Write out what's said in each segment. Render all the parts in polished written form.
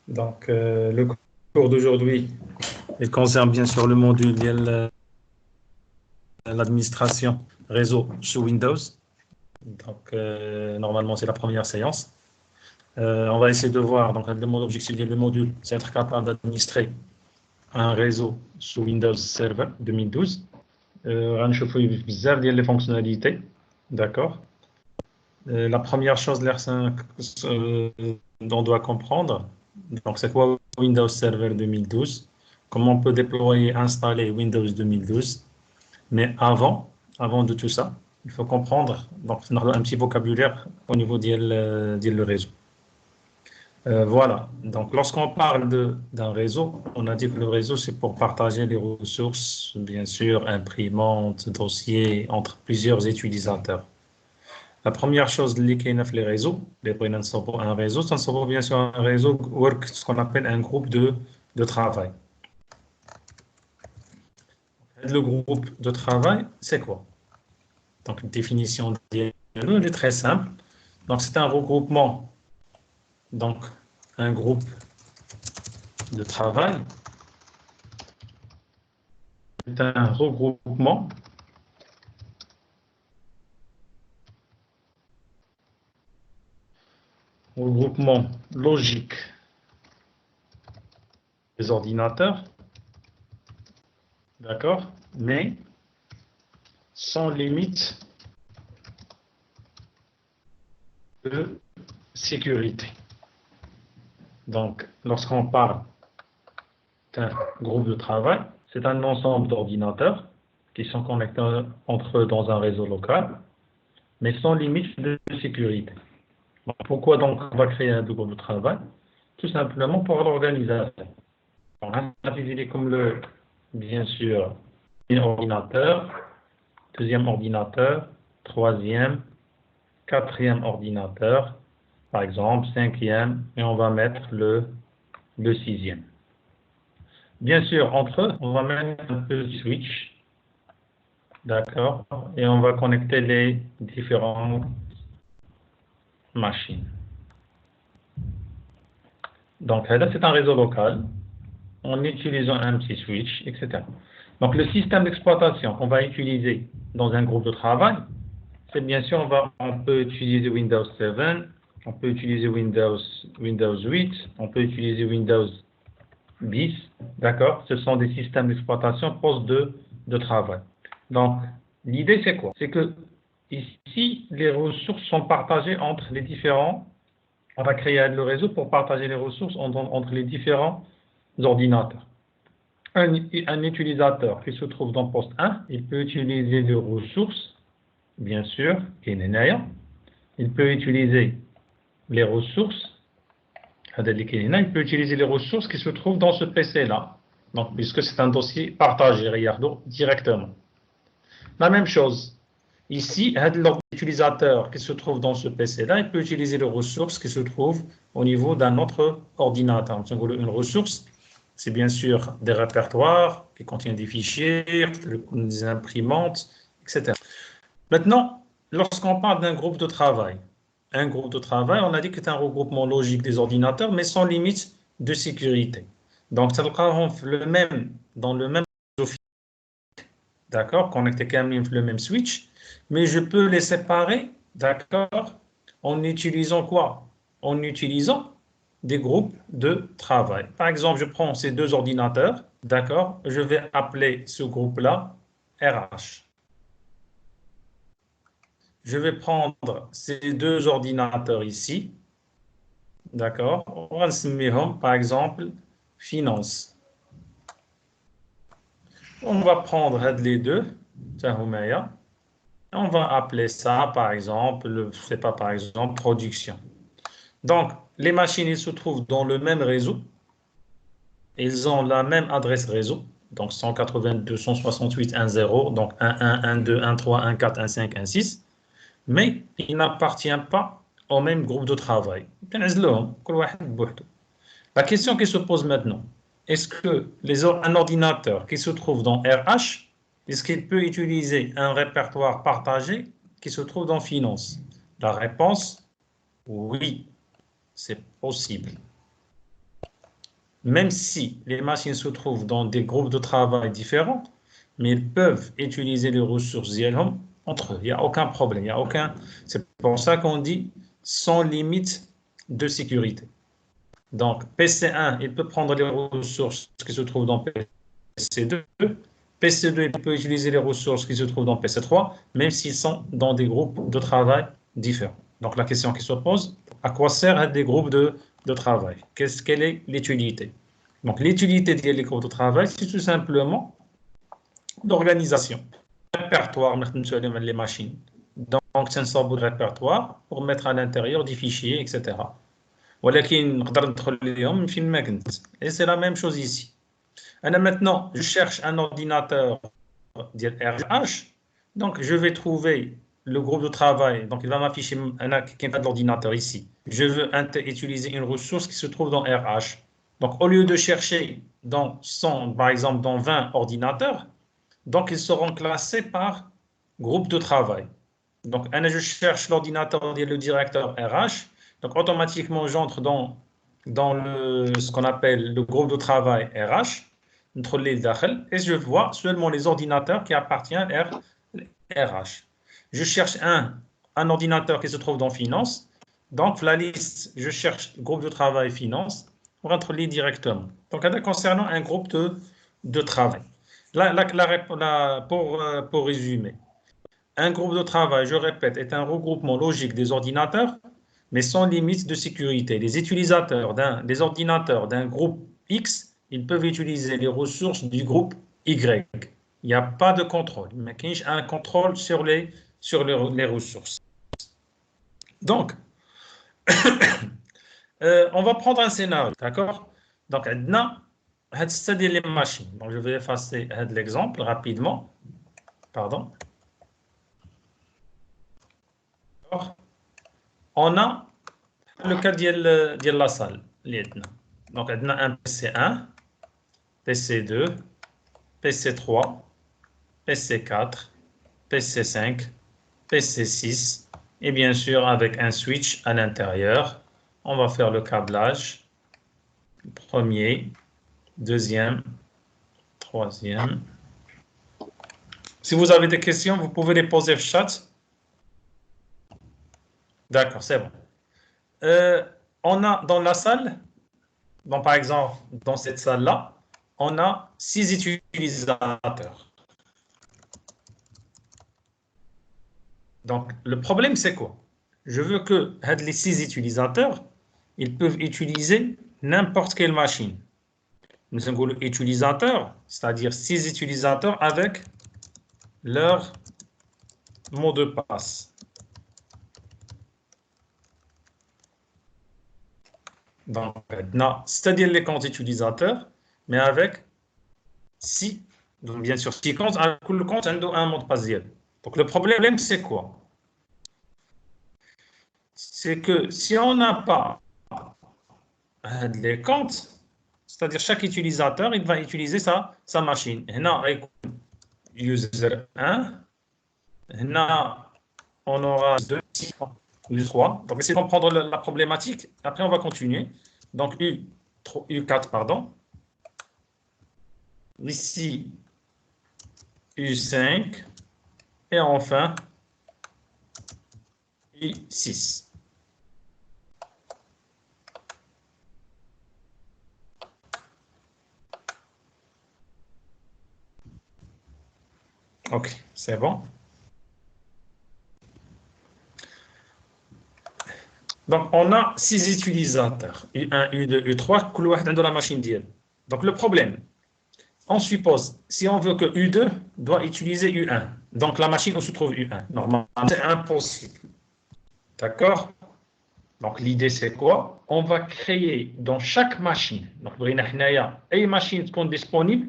Donc, le cours d'aujourd'hui, il concerne bien sûr le module de l'administration réseau sous Windows. Donc, normalement, c'est la première séance. On va essayer de voir, donc, l'objectif du module, c'est être capable d'administrer un réseau sous Windows Server 2012. غنشوفوا بزاف ديال les fonctionnalités, d'accord. La première chose, on doit comprendre, donc c'est quoi Windows Server 2012, comment on peut déployer, installer Windows 2012. Mais avant de tout ça, il faut comprendre donc un petit vocabulaire au niveau le réseau. Voilà, donc lorsqu'on parle d'un réseau, on a dit que le réseau, c'est pour partager les ressources, bien sûr, imprimantes, dossiers, entre plusieurs utilisateurs. La première chose qui est les réseaux, un réseau, ça bien sûr un réseau, ce qu'on appelle un groupe de travail. Le groupe de travail, c'est quoi? Donc, une définition elle est très simple. Donc, c'est un regroupement, donc un groupe de travail. C'est un regroupement logique des ordinateurs, d'accord, mais sans limite de sécurité. Donc, lorsqu'on parle d'un groupe de travail, c'est un ensemble d'ordinateurs qui sont connectés entre eux dans un réseau local, mais sans limite de sécurité. Donc, pourquoi donc on va créer un groupe de travail? Tout simplement pour l'organisation. On a divisé comme bien sûr, un ordinateur, deuxième ordinateur, troisième, quatrième ordinateur, par exemple, cinquième, et on va mettre le sixième. Bien sûr, entre eux, on va mettre un petit switch, d'accord, et on va connecter les différentes machines. Donc, là, c'est un réseau local, en utilisant un petit switch, etc. Donc, le système d'exploitation qu'on va utiliser dans un groupe de travail, c'est bien sûr, on peut utiliser Windows 7, on peut utiliser Windows 8, on peut utiliser Windows 10, d'accord? Ce sont des systèmes d'exploitation postes de travail. Donc, l'idée, c'est quoi? C'est que ici, les ressources sont partagées entre les différents. On va créer le réseau pour partager les ressources entre les différents ordinateurs. Un utilisateur qui se trouve dans poste 1, il peut utiliser les ressources, bien sûr, il peut utiliser les ressources, il peut utiliser les ressources qui se trouvent dans ce PC-là, donc puisque c'est un dossier partagé, regardons directement. La même chose, ici, l'utilisateur qui se trouve dans ce PC-là, il peut utiliser les ressources qui se trouvent au niveau d'un autre ordinateur. Une ressource, c'est bien sûr des répertoires qui contiennent des fichiers, des imprimantes, etc. Maintenant, lorsqu'on parle d'un groupe de travail, un groupe de travail, on a dit que c'est un regroupement logique des ordinateurs, mais sans limite de sécurité. Donc, ça le même, dans le même réseau, d'accord, connecté quand même le même switch, mais je peux les séparer, d'accord, en utilisant quoi? En utilisant des groupes de travail. Par exemple, je prends ces deux ordinateurs, d'accord, je vais appeler ce groupe-là RH. Je vais prendre ces deux ordinateurs ici, d'accord, on va se mettre, par exemple, finance. On va prendre les deux, on va appeler ça, par exemple, je sais pas, par exemple, production. Donc, les machines, ils se trouvent dans le même réseau. Ils ont la même adresse réseau. Donc, 192.168.1.0, donc 1.1, 1.2, 1.3, 1.4, 1.5, 1.6. Mais ils n'appartiennent pas au même groupe de travail. La question qui se pose maintenant, est-ce que un ordinateur qui se trouve dans RH, est-ce qu'il peut utiliser un répertoire partagé qui se trouve dans Finance? La réponse, oui, c'est possible. même si les machines se trouvent dans des groupes de travail différents, mais ils peuvent utiliser les ressources d'IELHOM entre eux. Il n'y a aucun problème. C'est pour ça qu'on dit sans limite de sécurité. Donc, PC1, il peut prendre les ressources qui se trouvent dans PC2. PC2, il peut utiliser les ressources qui se trouvent dans PC3, même s'ils sont dans des groupes de travail différents. Donc, la question qui se pose, à quoi servent des groupes de travail? Quelle est l'utilité? Donc, l'utilité des groupes de travail, c'est tout simplement l'organisation. Répertoire, les machines. Donc, c'est un sort de répertoire pour mettre à l'intérieur des fichiers, etc. Et c'est la même chose ici. Et maintenant, je cherche un ordinateur RH, donc je vais trouver le groupe de travail, donc il va m'afficher un ordinateur ici. Je veux utiliser une ressource qui se trouve dans RH. Donc au lieu de chercher par exemple dans 20 ordinateurs, donc ils seront classés par groupe de travail. Donc je cherche l'ordinateur le directeur RH, donc automatiquement j'entre dans ce qu'on appelle le groupe de travail RH, et je vois seulement les ordinateurs qui appartiennent à RH. Je cherche un ordinateur qui se trouve dans Finance. Donc, la liste, je cherche groupe de travail Finance pour introduire directement. Donc, concernant un groupe de travail. Pour résumer, un groupe de travail, je répète, est un regroupement logique des ordinateurs, mais sans limite de sécurité. Les utilisateurs des ordinateurs d'un groupe X, ils peuvent utiliser les ressources du groupe Y. Il n'y a pas de contrôle, mais il y a un contrôle sur les ressources. Donc, on va prendre un scénario, d'accord? Donc, c'est les machines. Donc, je vais effacer l'exemple rapidement. Pardon. On a le cas de la salle. Donc, on a un PC1, PC2, PC3, PC4, PC5, PC6 et bien sûr avec un switch à l'intérieur. On va faire le câblage. Premier, deuxième, troisième. Si vous avez des questions, vous pouvez les poser au chat. D'accord, c'est bon. On a dans la salle, par exemple, dans cette salle-là, on a 6 utilisateurs. Donc, le problème, c'est quoi? Je veux que les 6 utilisateurs, ils peuvent utiliser n'importe quelle machine. Nous avons utilisateurs, c'est-à-dire 6 utilisateurs avec leur mot de passe. Donc, c'est-à-dire les comptes utilisateurs, mais avec 6, donc bien sûr 6 comptes, le compte a un mot de passe. Donc, le problème, c'est quoi? C'est que si on n'a pas les comptes, c'est-à-dire chaque utilisateur, il va utiliser sa machine. User 1, on aura 2, 3. Donc, essayez de comprendre la problématique. Après, on va continuer. Donc, U4, pardon. Ici, U5. Et enfin, U6. OK, c'est bon. Donc, on a 6 utilisateurs. U1, U2, U3, كل واحد عنده la machine ديالو. Donc, le problème, on suppose, si on veut que U2 doit utiliser U1, donc la machine où se trouve U1, normalement, c'est impossible. D'accord? Donc, l'idée, c'est quoi? On va créer dans chaque machine, donc, une machine disponible,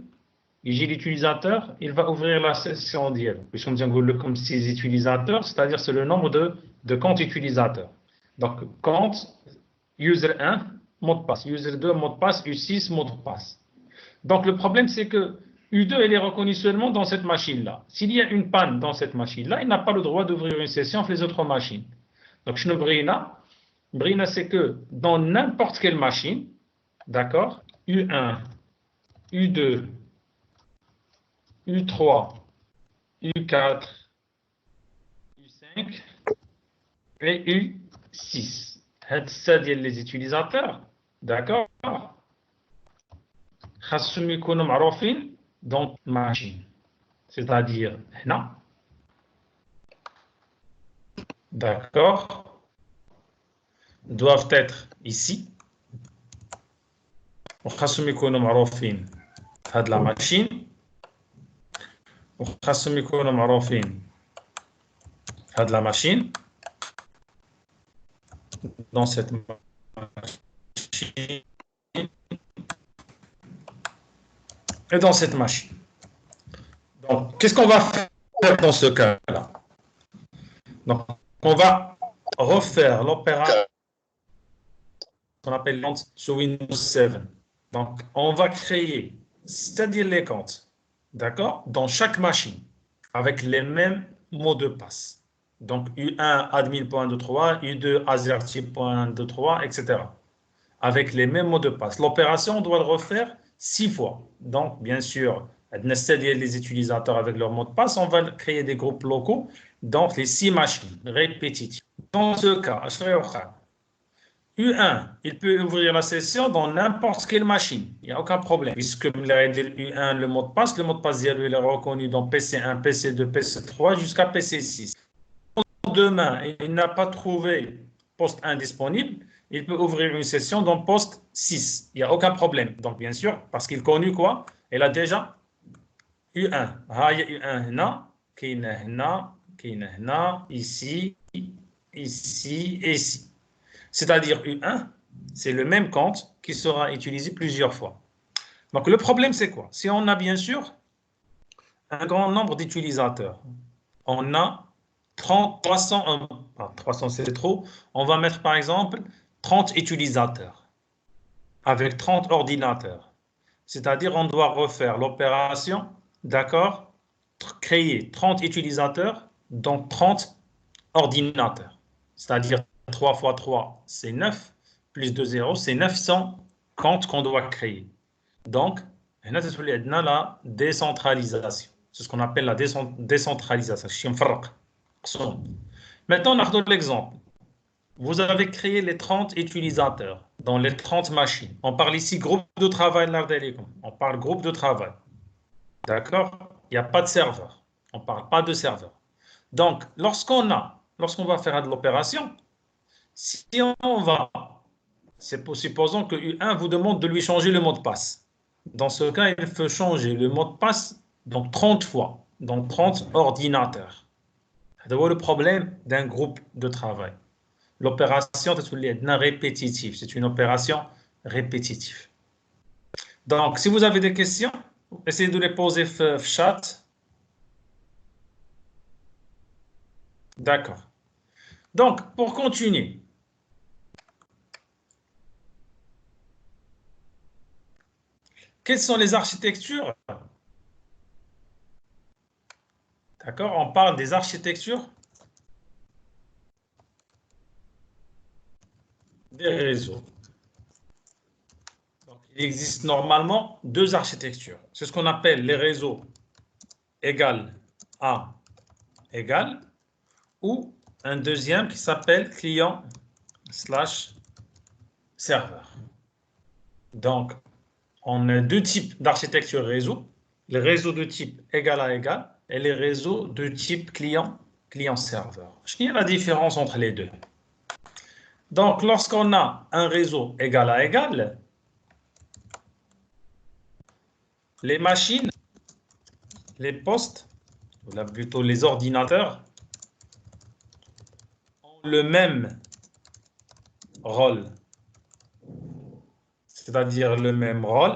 l'utilisateur, il va ouvrir la session d'hier. Puisqu'on dit comme 6 utilisateurs, c'est-à-dire c'est le nombre de comptes utilisateurs. Donc, compte user 1, mot de passe, user 2, mot de passe, U6, mot de passe. Donc, le problème, c'est que U2, elle est reconnue seulement dans cette machine-là. S'il y a une panne dans cette machine-là, il n'a pas le droit d'ouvrir une session sur les autres machines. Donc, Brina, c'est que dans n'importe quelle machine, d'accord, U1, U2, U3, U4, U5 et U6. C'est les utilisateurs, d'accord? خاصهم يكونوا معروفين dans machine, c'est-à-dire هنا, d'accord, doivent être ici. وخاصهم يكونوا معروفين في هاد la machine. وخاصهم يكونوا معروفين في هاد la machine. Dans cette machine et dans cette machine. Donc, qu'est-ce qu'on va faire dans ce cas-là? Donc, on va refaire l'opération qu'on appelle compte sur Windows 7. Donc, on va créer, c'est-à-dire les comptes, d'accord, dans chaque machine, avec les mêmes mots de passe. Donc, U1 admin.23, U2 azerty.23, etc. Avec les mêmes mots de passe. L'opération, on doit le refaire 6 fois. Donc, bien sûr, les utilisateurs avec leur mot de passe, on va créer des groupes locaux, donc les 6 machines répétitives. Dans ce cas, U1, il peut ouvrir la session dans n'importe quelle machine. Il n'y a aucun problème. Puisque U1, le mot de passe il est reconnu dans PC1, PC2, PC3 jusqu'à PC6. Demain, il n'a pas trouvé poste 1 disponible, il peut ouvrir une session dans poste 6. Il n'y a aucun problème. Donc, bien sûr, parce qu'il connaît quoi? Il a déjà U1. Il y a U1 ici, ici et ici. C'est-à-dire U1, c'est le même compte qui sera utilisé plusieurs fois. Donc, le problème, c'est quoi? Si on a bien sûr un grand nombre d'utilisateurs, on a 300, 300 c'est trop, on va mettre par exemple 30 utilisateurs avec 30 ordinateurs. C'est-à-dire on doit refaire l'opération, d'accord, créer 30 utilisateurs dans 30 ordinateurs. C'est-à-dire 3 fois 3, c'est 9, plus 2 zéros, c'est 900 comptes qu'on doit créer. Donc, la décentralisation. C'est ce qu'on appelle la décentralisation. Maintenant, on a l'exemple. Vous avez créé les 30 utilisateurs dans les 30 machines. On parle ici groupe de travail. On parle groupe de travail. D'accord? Il n'y a pas de serveur. On ne parle pas de serveur. Donc, lorsqu'on va faire de l'opération, si on va, supposons que U1 vous demande de lui changer le mot de passe. Dans ce cas, il faut changer le mot de passe donc 30 fois, dans 30 ordinateurs. C'est le problème d'un groupe de travail. L'opération est répétitive. C'est une opération répétitive. Donc, si vous avez des questions, essayez de les poser dans le chat. D'accord. Donc, pour continuer, quelles sont les architectures? D'accord, on parle des architectures des réseaux. Donc, il existe normalement deux architectures. C'est ce qu'on appelle les réseaux égal à égal, ou un deuxième qui s'appelle client/serveur. Donc, on a deux types d'architecture réseau, les réseaux de type égal à égal et les réseaux de type client-serveur. Quelle est la différence entre les deux? Donc, lorsqu'on a un réseau égal à égal, les machines, les postes, ou plutôt les ordinateurs, ont le même rôle. C'est-à-dire le même rôle.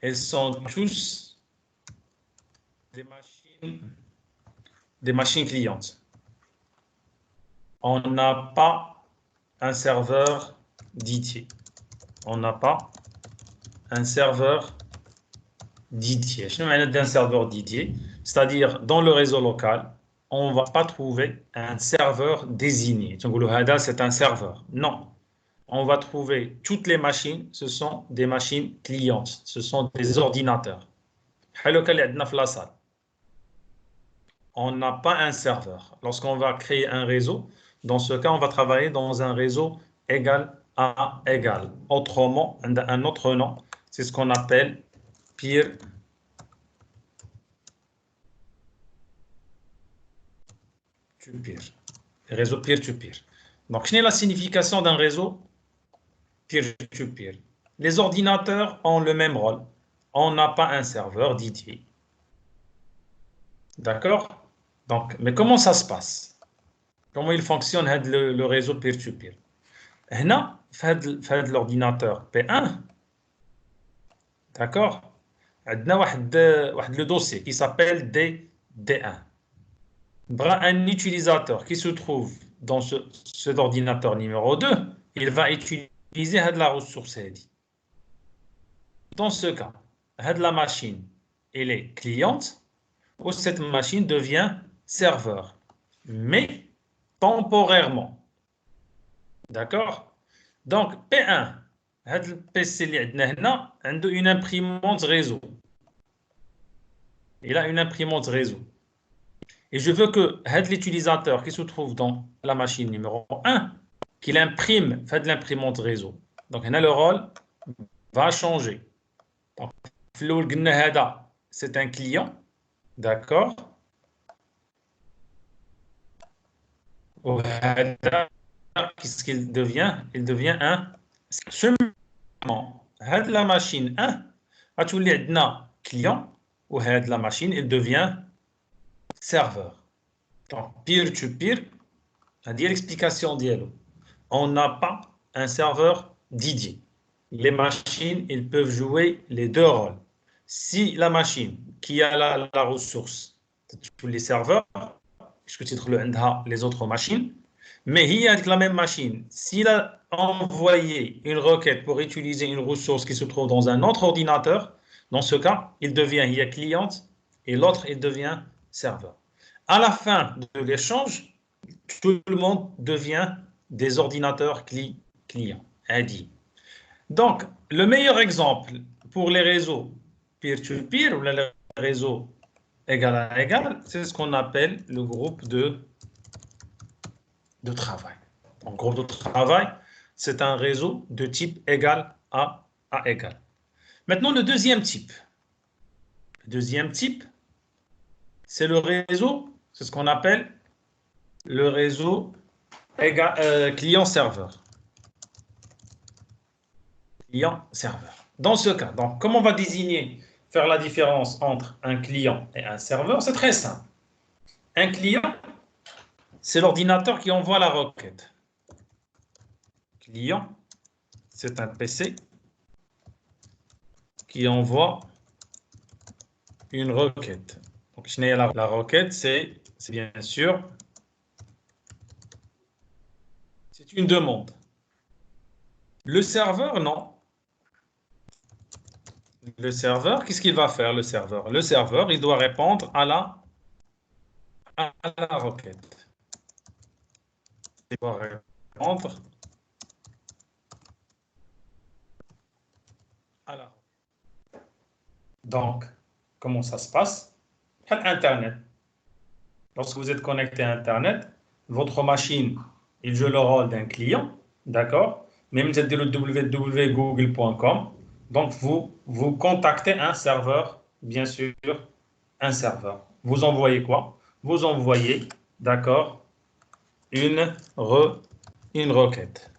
Ils sont tous des machines clientes. On n'a pas un serveur dédié. On n'a pas un serveur dédié. Je veux dire un serveur dédié, c'est-à-dire dans le réseau local, on ne va pas trouver un serveur désigné. C'est un serveur. Non. on va trouver toutes les machines, ce sont des machines clientes, ce sont des ordinateurs. On n'a pas un serveur. Lorsqu'on va créer un réseau, dans ce cas, on va travailler dans un réseau égal à égal. Autrement, un autre nom, c'est ce qu'on appelle peer-to-peer. Réseau peer-to-peer. Donc, quelle est la signification d'un réseau peer-to-peer? Les ordinateurs ont le même rôle. On n'a pas un serveur dédié. D'accord? Donc, mais comment ça se passe? Comment il fonctionne le réseau peer-to-peer? Là, fait l'ordinateur P1, d'accord? On a le dossier qui s'appelle D1. Un utilisateur qui se trouve dans cet ordinateur numéro 2, il va utiliser la ressource. Dans ce cas, la machine, elle est cliente, ou cette machine devient serveur, mais temporairement. D'accord? Donc, P1, le PC a une imprimante réseau. Il a une imprimante réseau. Et je veux que l'utilisateur qui se trouve dans la machine numéro 1, qu'il imprime, fait de l'imprimante réseau. Donc, le rôle va changer. Donc, c'est un client. D'accord? Qu'est-ce qu'il devient? Il devient un seulement. La machine 1, a tous les client, ou la machine, il devient serveur. Donc, peer-to-peer, c'est l'explication d'Yellow. On n'a pas un serveur dédié. Les machines, ils peuvent jouer les deux rôles. Si la machine qui a la ressource, tous les serveurs, puisque titre les autres machines, mais il y a la même machine, s'il a envoyé une requête pour utiliser une ressource qui se trouve dans un autre ordinateur, dans ce cas, il devient cliente et l'autre, il devient serveur. À la fin de l'échange, tout le monde devient des ordinateurs clients. Donc, le meilleur exemple pour les réseaux peer-to-peer ou les réseaux égal à égal, c'est ce qu'on appelle le groupe de travail. Un groupe de travail, c'est un réseau de type égal à égal. Maintenant, le deuxième type. Le deuxième type, c'est le réseau, c'est ce qu'on appelle le réseau client-serveur. Client-serveur. Dans ce cas, donc, comment on va faire la différence entre un client et un serveur? C'est très simple. Un client, c'est l'ordinateur qui envoie la requête. Client, c'est un PC qui envoie une requête. Donc, la requête, c'est bien sûr, c'est une demande. Le serveur, non. Le serveur, qu'est-ce qu'il va faire, le serveur? Le serveur, il doit répondre à la requête. Il doit répondre à la requête. Donc, comment ça se passe? Internet. Lorsque vous êtes connecté à Internet, votre machine, il joue le rôle d'un client, d'accord? Même si vous êtes le www.google.com, donc vous contactez un serveur, bien sûr, un serveur. Vous envoyez quoi? Vous envoyez, d'accord, une requête.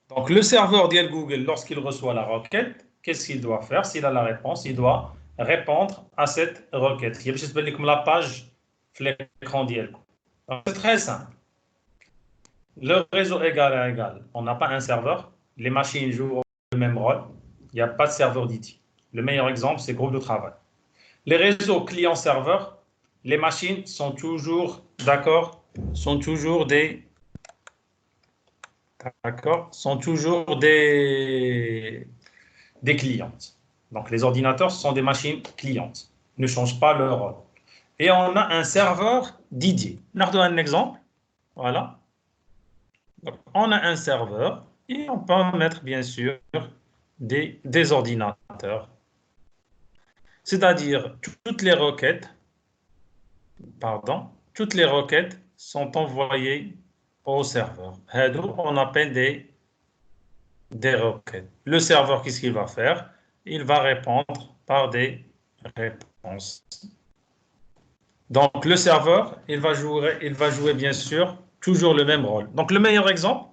Donc le serveur d'Yel Google, lorsqu'il reçoit la requête, qu'est-ce qu'il doit faire? S'il a la réponse, il doit répondre à cette requête. Il y a comme la page l'écran d'Yel. C'est très simple. Le réseau égal à égal, on n'a pas un serveur. Les machines jouent le même rôle. Il n'y a pas de serveur dédié. Le meilleur exemple, c'est le groupe de travail. Les réseaux client-serveur, les machines sont toujours, d'accord, sont toujours des clientes. Donc, les ordinateurs sont des machines clientes. Ne changent pas leur rôle. Et on a un serveur dédié. On a un exemple. Voilà. Donc, on a un serveur et on peut mettre bien sûr des ordinateurs. C'est-à-dire toutes les requêtes sont envoyées au serveur. On appelle des requêtes. Le serveur, qu'est-ce qu'il va faire? Il va répondre par des réponses. Donc, le serveur, il va jouer bien sûr toujours le même rôle. Donc, le meilleur exemple,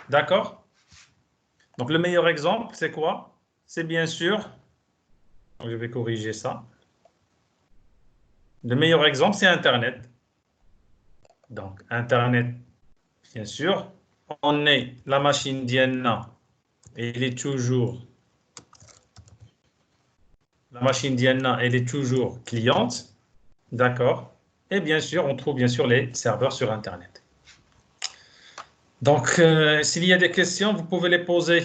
d'accord? Donc, le meilleur exemple, c'est quoi? C'est bien sûr, je vais corriger ça. Le meilleur exemple, c'est Internet. Donc, Internet, bien sûr, on est la machine Diana, et la machine Diana, elle est toujours cliente, d'accord? Et bien sûr, on trouve bien sûr les serveurs sur Internet. Donc, s'il y a des questions, vous pouvez les poser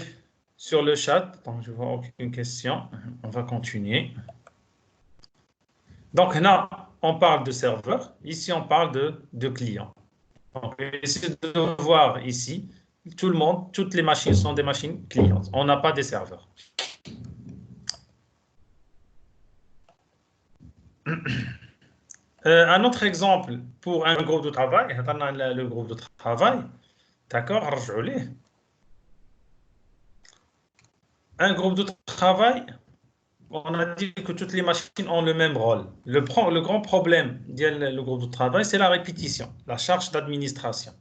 sur le chat. Donc, je ne vois aucune question. On va continuer. Donc, là, on parle de serveur. Ici, on parle de client. Donc, essayez de voir ici, toutes les machines sont des machines clientes. On n'a pas des serveurs. Un autre exemple pour un groupe de travail, le groupe de travail, d'accord, un groupe de travail, on a dit que toutes les machines ont le même rôle. Le grand problème du groupe de travail, c'est la répétition, la charge d'administration.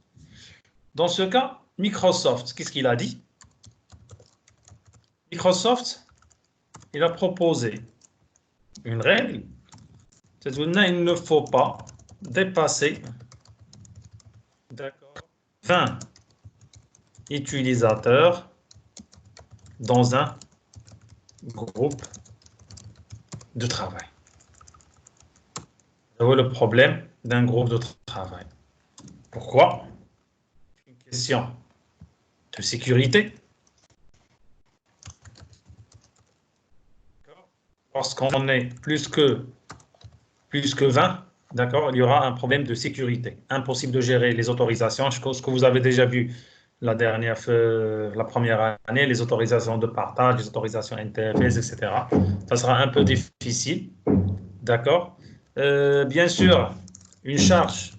Dans ce cas, Microsoft, qu'est-ce qu'il a dit? Microsoft, il a proposé une règle, c'est-à-dire qu'il ne faut pas dépasser 20 utilisateurs dans un groupe de travail. C'est le problème d'un groupe de travail. Pourquoi? Une question de sécurité. Lorsqu'on est plus que 20, d'accord, il y aura un problème de sécurité. Impossible de gérer les autorisations. Je pense que vous avez déjà vu la première année, les autorisations de partage, les autorisations NTFS, etc. Ça sera un peu difficile, d'accord. Bien sûr, une charge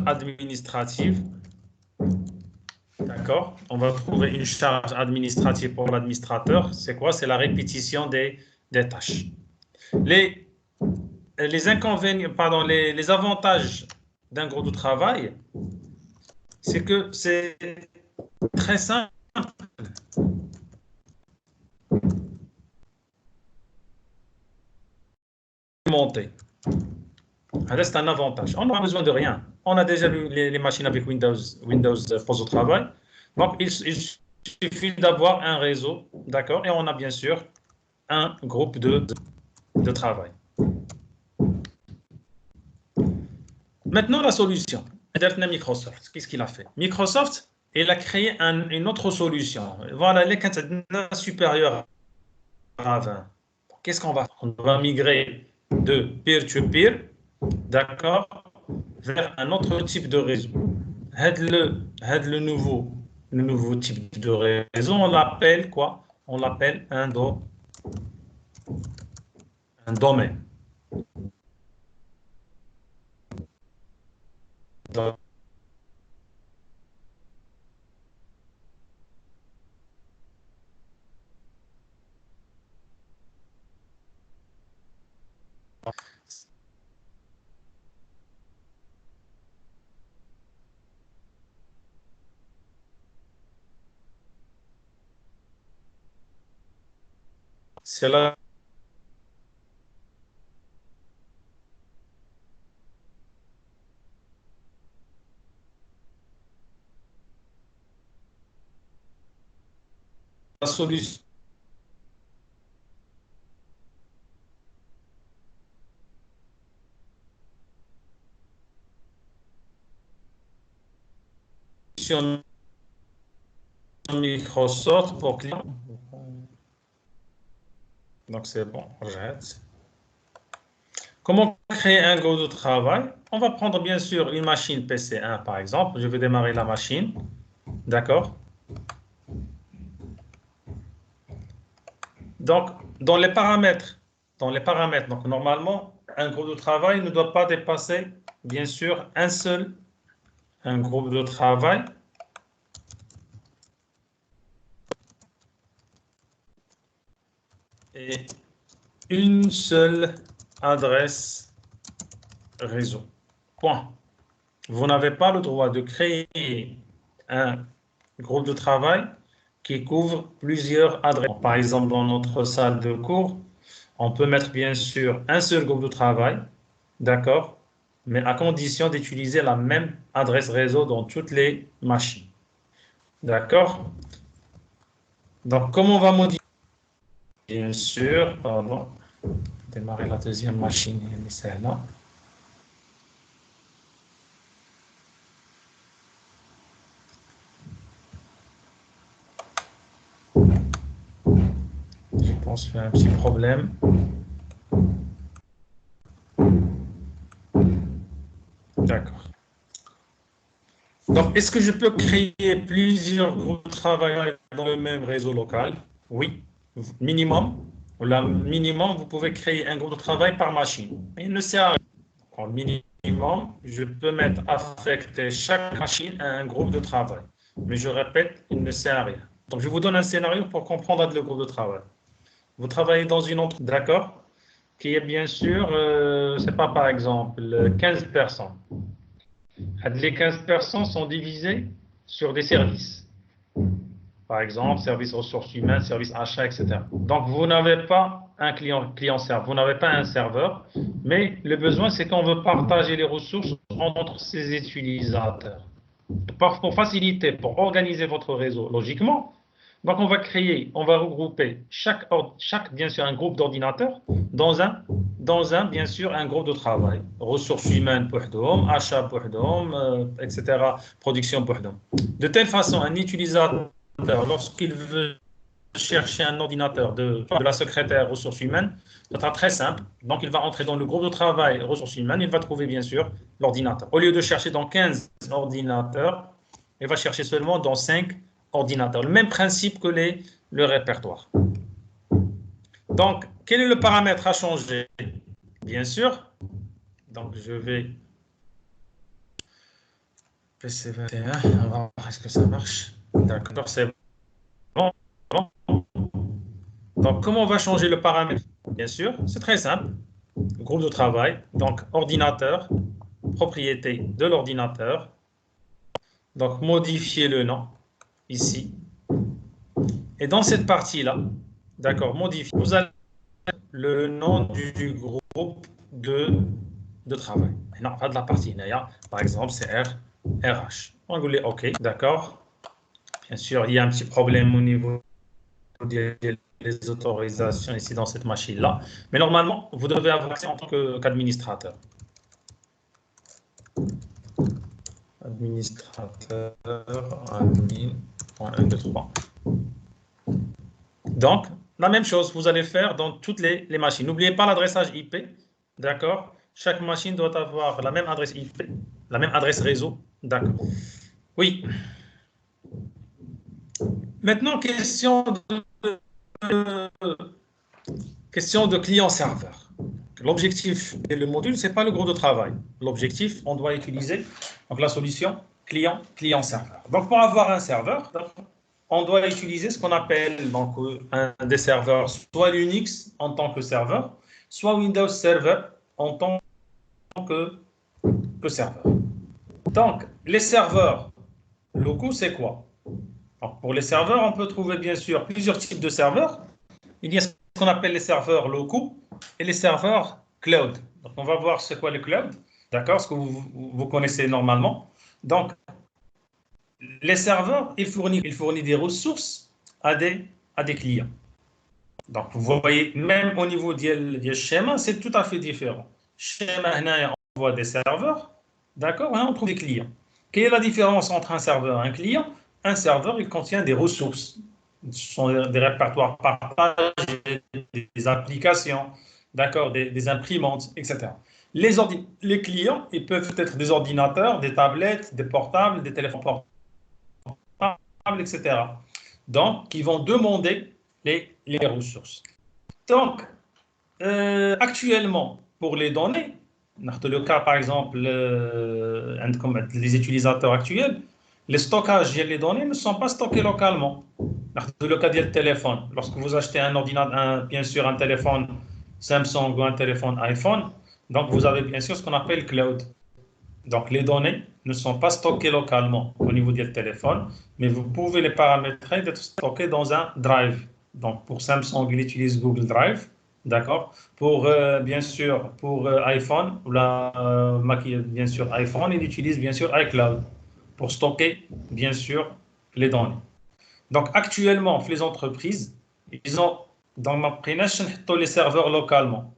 administrative, d'accord. On va trouver une charge administrative pour l'administrateur. C'est quoi? C'est la répétition des tâches. Les inconvénients, pardon, les avantages d'un groupe de travail, c'est que c'est très simple. Monter. C'est un avantage. On n'a besoin de rien. On a déjà vu les machines avec Windows poste au travail. Donc, il suffit d'avoir un réseau, d'accord, et on a bien sûr un groupe de travail. Maintenant, la solution. Microsoft, qu'est-ce qu'il a fait? Microsoft, il a créé une autre solution. Voilà, les est supérieur à 20. Qu'est-ce qu'on va faire? On va migrer de peer-to-peer, d'accord, vers un autre type de réseau. Le nouveau type de réseau, on l'appelle quoi? On l'appelle un domaine. Donc, c'est la solution. Microsoft pour clients. Donc c'est bon, j'arrête. Comment créer un groupe de travail? On va prendre bien sûr une machine PC1 par exemple. Je vais démarrer la machine. D'accord? Donc, dans les paramètres, donc normalement, un groupe de travail ne doit pas dépasser, bien sûr, un groupe de travail et une seule adresse réseau. Point. Vous n'avez pas le droit de créer un groupe de travail qui couvre plusieurs adresses. Par exemple, dans notre salle de cours, on peut mettre bien sûr un seul groupe de travail, d'accord, mais à condition d'utiliser la même adresse réseau dans toutes les machines. D'accord? Donc, comment on va modifier? Bien sûr, pardon, démarrer la deuxième machine, c'est là. Je pense qu'il y a un petit problème. D'accord. Donc, est-ce que je peux créer plusieurs groupes de travail dans le même réseau local? Oui, minimum. Là, minimum, vous pouvez créer un groupe de travail par machine. Il ne sert à rien. En minimum, je peux mettre affecter chaque machine à un groupe de travail. Mais je répète, il ne sert à rien. Donc, je vous donne un scénario pour comprendre le groupe de travail. Vous travaillez dans une entreprise, d'accord, qui est bien sûr, c'est pas par exemple 15 personnes. Les 15 personnes sont divisées sur des services. Par exemple, service ressources humaines, service achat, etc. Donc, vous n'avez pas un client-serveur, vous n'avez pas un serveur, mais le besoin, c'est qu'on veut partager les ressources entre ces utilisateurs. Pour faciliter, pour organiser votre réseau logiquement, donc on va regrouper bien sûr, un groupe d'ordinateurs bien sûr, un groupe de travail. Ressources humaines pour d'homme, achat pour d'homme, etc. Production pour d'homme. De telle façon, un utilisateur, lorsqu'il veut chercher un ordinateur de la secrétaire ressources humaines, ça sera très simple. Donc, il va entrer dans le groupe de travail ressources humaines, il va trouver bien sûr l'ordinateur. Au lieu de chercher dans 15 ordinateurs, il va chercher seulement dans 5 ordinateurs. Le même principe que le répertoire. Donc, quel est le paramètre à changer? Bien sûr, donc je vais PC 21, on va voir est-ce que ça marche. D'accord, c'est bon. Donc, comment on va changer le paramètre? Bien sûr, c'est très simple. Groupe de travail, donc ordinateur, propriété de l'ordinateur. Donc, modifier le nom ici. Et dans cette partie-là, d'accord, modifier, vous allez le nom du groupe de travail. Non, pas de la partie. Par exemple, c'est RH. On va dire OK, d'accord. Bien sûr, il y a un petit problème au niveau des autorisations ici dans cette machine-là. Mais normalement, vous devez avoir accès en tant qu'administrateur. Administrateur, admin.123. Donc, la même chose, vous allez faire dans toutes les machines. N'oubliez pas l'adressage IP, d'accord? Chaque machine doit avoir la même adresse IP, la même adresse réseau, d'accord? Oui. Maintenant, question de client-serveur. L'objectif et le module, ce n'est pas le groupe de travail. L'objectif, on doit utiliser donc, la solution client-serveur. Donc, pour avoir un serveur, on doit utiliser ce qu'on appelle donc, un des serveurs, soit Linux en tant que serveur, soit Windows Server en tant que serveur. Donc, les serveurs locaux, c'est quoi? Alors, pour les serveurs, on peut trouver bien sûr plusieurs types de serveurs. Il y a ce qu'on appelle les serveurs locaux et les serveurs cloud. Donc, on va voir c'est quoi le cloud, d'accord, ce que vous connaissez normalement. Donc, les serveurs, ils fournissent des ressources à des clients. Donc, vous voyez, même au niveau du schéma, c'est tout à fait différent. Schéma, on voit des serveurs, d'accord, on trouve des clients. Quelle est la différence entre un serveur et un client? Un serveur, il contient des ressources. Ce sont des répertoires partagés, des applications, d'accord, des imprimantes, etc. Les clients, ils peuvent être des ordinateurs, des tablettes, des portables, des téléphones portables, etc. Donc, ils vont demander les ressources. Donc, actuellement, pour les données, le cas par exemple, les utilisateurs actuels, les stockages des données ne sont pas stockés localement. Le cas du téléphone, lorsque vous achetez un ordinateur, bien sûr un téléphone Samsung ou un téléphone iPhone, donc vous avez bien sûr ce qu'on appelle cloud. Donc les données ne sont pas stockées localement au niveau du téléphone, mais vous pouvez les paramétrer d'être stockées dans un drive. Donc pour Samsung, il utilise Google Drive, d'accord. Pour bien sûr pour iPhone, bien sûr iPhone, il utilise bien sûr iCloud pour stocker bien sûr les données. Donc actuellement, les entreprises, ils ont dans ma prénation les serveurs localement.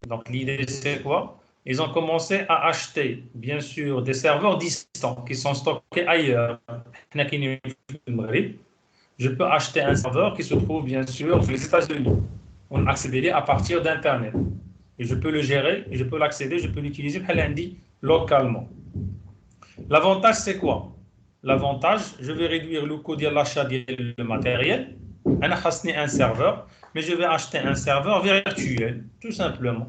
Donc l'idée c'est quoi? Ils ont commencé à acheter bien sûr des serveurs distants qui sont stockés ailleurs. Je peux acheter un serveur qui se trouve bien sûr aux États-Unis. On accède à partir d'Internet. Et je peux le gérer, et je peux l'accéder, je peux l'utiliser localement. L'avantage, c'est quoi? L'avantage, je vais réduire le coût de l'achat du matériel. On a un serveur, mais je vais acheter un serveur virtuel, tout simplement.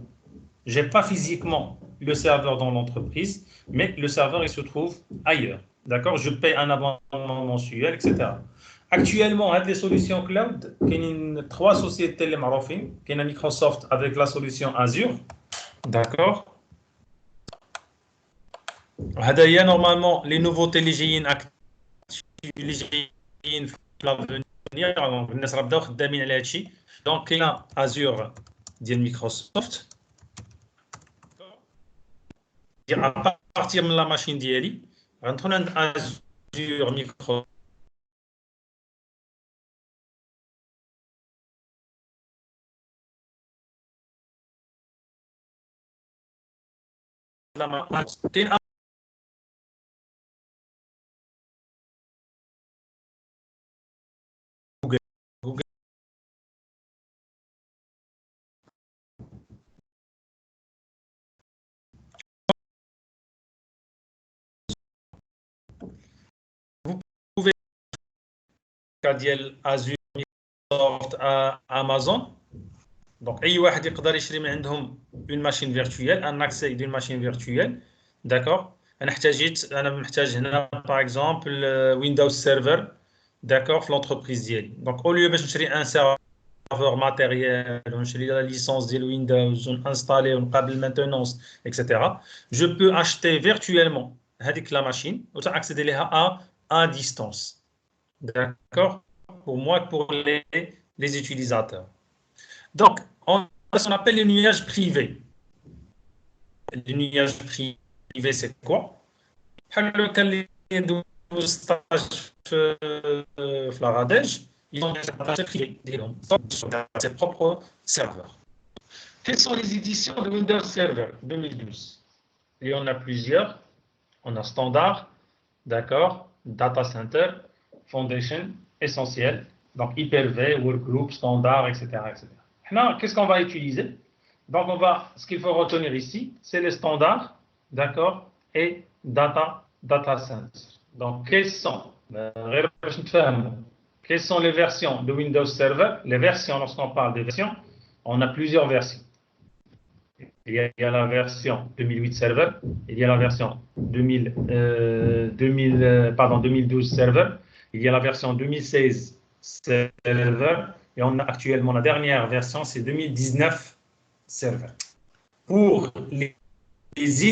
Je n'ai pas physiquement le serveur dans l'entreprise, mais le serveur, il se trouve ailleurs. D'accord? Je paye un abonnement mensuel, etc. Actuellement, les solutions cloud, il y a 3 sociétés les marofines, il y a Microsoft avec la solution Azure. D'accord? هذا normalement les nouveautés اللي جايين في l'avenir الناس راه بداو خدامين على هذا الشيء دونك كاينه ازور ديال مايكروسوفت à partir من لا ماشين ديالي غندخل عند ازور ميكرو كاين جوجل vous pouvez ديال ازور مايكروسوفت امازون دونك اي واحد يقدر يشري من عندهم اون ماشين فيرتويال ان اكسي دون ماشين فيرتويال داكور انا محتاج هنا باغ اكزومبل ويندوز سيرفر داكور في لونتربريز ديالي دونك او ليو باش نشري ان سيرفر ماتيريال ونشري لا ليسونس ديال ويندوز ونانستالي ونقابل مانتونونس اكسيتيرا جو بو اشتي فيرتويلمون هذيك لا ماشين وتاكسيدي ليها à distance d'accord pour moi pour les utilisateurs. Donc, on a ce qu'on appelle le nuage privé. Le nuage privé, c'est quoi? Le cas de stage la Radej, ils ont un stage privé, sur ses propres serveurs. Quelles sont les éditions de Windows Server 2012? Il y en a plusieurs. On a Standard, d'accord, Data Center, Foundation, Essentiel, donc Hyper-V, Workgroup, Standard, etc., etc. Maintenant, qu'est-ce qu'on va utiliser? Donc, ce qu'il faut retenir ici, c'est les standards, d'accord, et data center. Donc, quelles sont les versions de Windows Server? Les versions, lorsqu'on parle des versions, on a plusieurs versions. Il y a la version 2008 Server, il y a la version 2012 Server, il y a la version 2016 Server, et on a actuellement la dernière version, c'est 2019 Server. Pour les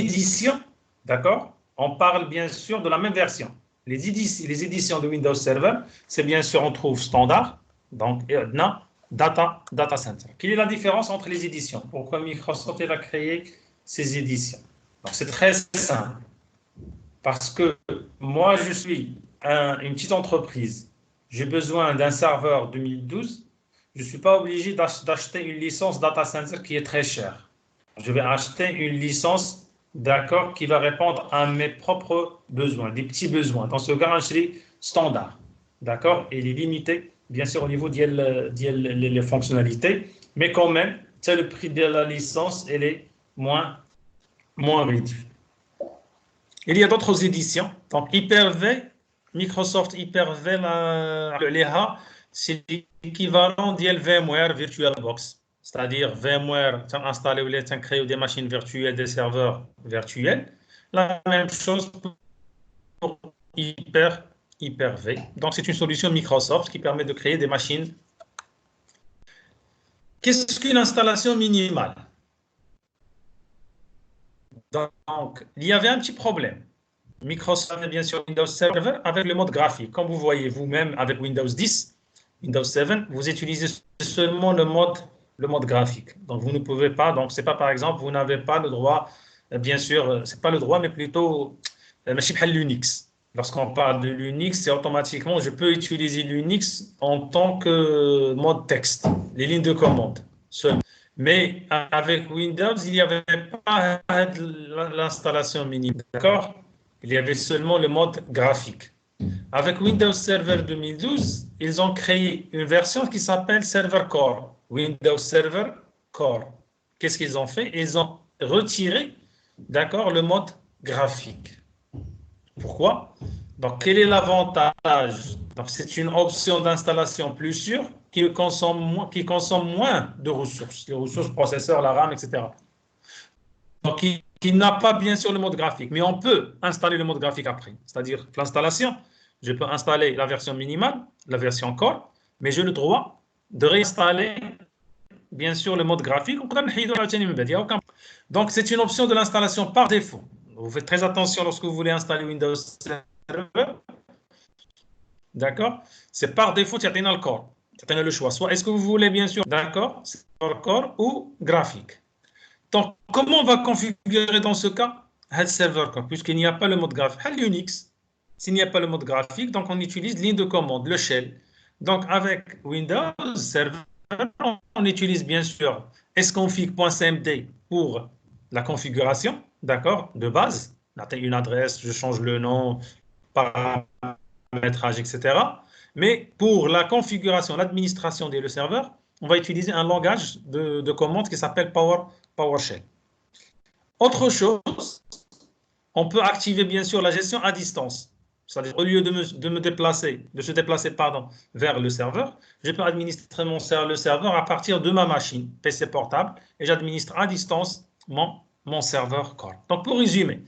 éditions, d'accord, on parle bien sûr de la même version. Les éditions de Windows Server, c'est bien sûr, on trouve standard, donc Data Center. Quelle est la différence entre les éditions? Pourquoi Microsoft a créé ces éditions? C'est très simple. Parce que moi, je suis une petite entreprise. J'ai besoin d'un serveur 2012. Je ne suis pas obligé d'acheter une licence Data Center qui est très chère. Je vais acheter une licence, d'accord, qui va répondre à mes propres besoins, des petits besoins. Dans ce cas, je standard, d'accord, et il est limité, bien sûr, au niveau des fonctionnalités, mais quand même, c'est le prix de la licence, elle est moins réduite. Il y a d'autres éditions. Donc, Hyper-V, Microsoft Hyper-V, l'EHA, c'est l'équivalent de VMware VirtualBox. C'est-à-dire VMware, tu as installé ou tu as créé des machines virtuelles, des serveurs virtuels. La même chose pour Hyper-V. Donc, c'est une solution Microsoft qui permet de créer des machines. Qu'est-ce qu'une installation minimale? Donc, il y avait un petit problème. Microsoft avait bien sûr Windows Server avec le mode graphique. Comme vous voyez vous-même avec Windows 10, Windows 7, vous utilisez seulement le mode graphique. Donc, vous ne pouvez pas, donc c'est pas par exemple, vous n'avez pas le droit, bien sûr, c'est pas le droit, mais plutôt, l'Unix. Lorsqu'on parle de l'Unix, c'est automatiquement, je peux utiliser l'Unix en tant que mode texte, les lignes de commande seulement. Mais avec Windows, il n'y avait pas l'installation minimale, d'accord? Il y avait seulement le mode graphique. Avec Windows Server 2012, ils ont créé une version qui s'appelle Server Core. Windows Server Core. Qu'est-ce qu'ils ont fait? Ils ont retiré, d'accord, le mode graphique. Pourquoi? Donc, quel est l'avantage? Donc, c'est une option d'installation plus sûre qui consomme moins de ressources, les ressources processeurs, la RAM, etc. Donc, qui n'a pas bien sûr le mode graphique, mais on peut installer le mode graphique après. C'est-à-dire l'installation, je peux installer la version minimale, la version core, mais j'ai le droit de réinstaller bien sûr le mode graphique. Donc, c'est une option de l'installation par défaut. Vous faites très attention lorsque vous voulez installer Windows Server. D'accord? C'est par défaut, tu as le core. Tu as le choix. Soit est-ce que vous voulez bien sûr, d'accord, core ou graphique. Donc, comment on va configurer dans ce cas le serveur core, puisqu'il n'y a pas le mode graphique. L'Unix, s'il n'y a pas le mode graphique, donc on utilise ligne de commande, le shell. Donc, avec Windows Server, on utilise bien sûr sconfig.cmd pour la configuration, d'accord, de base. Une adresse, je change le nom, paramétrage, etc. Mais pour la configuration, l'administration le serveur, on va utiliser un langage de commande qui s'appelle PowerShell. Autre chose, on peut activer bien sûr la gestion à distance. C'est-à-dire, au lieu de se déplacer vers le serveur, je peux administrer le serveur à partir de ma machine, PC portable, et j'administre à distance mon serveur core. Donc, pour résumer,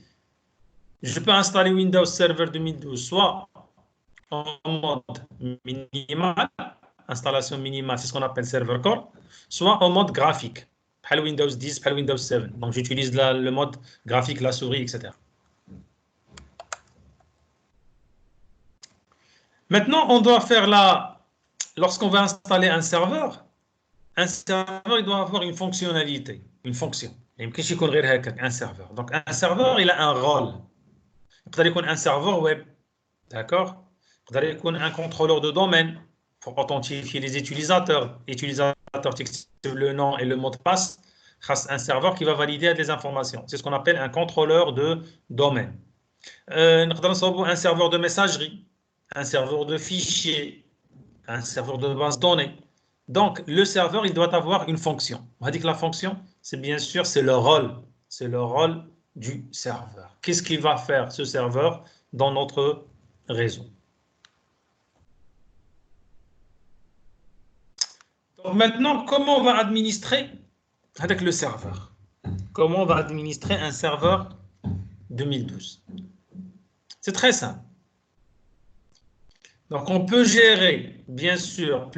je peux installer Windows Server 2012 soit en mode minimal, installation minimale, c'est ce qu'on appelle serveur core, soit en mode graphique, par Windows 10, par Windows 7. Donc, j'utilise le mode graphique, la souris, etc. Maintenant, on doit faire lorsqu'on va installer un serveur, il doit avoir une fonctionnalité, une fonction. Un serveur. Donc, un serveur, il a un rôle. Il peut être un serveur web, d'accord? Il peut être un contrôleur de domaine pour authentifier les utilisateurs. L'utilisateur texte le nom et le mot de passe. Un serveur qui va valider des informations. C'est ce qu'on appelle un contrôleur de domaine. Un serveur de messagerie, un serveur de fichiers, un serveur de base de données. Donc, le serveur, il doit avoir une fonction. On va dire que la fonction, c'est bien sûr, c'est le rôle. C'est le rôle du serveur. Qu'est-ce qu'il va faire, ce serveur, dans notre réseau? Donc, maintenant, comment on va administrer avec le serveur? Comment on va administrer un serveur 2012? C'est très simple. Donc, on peut gérer, bien sûr,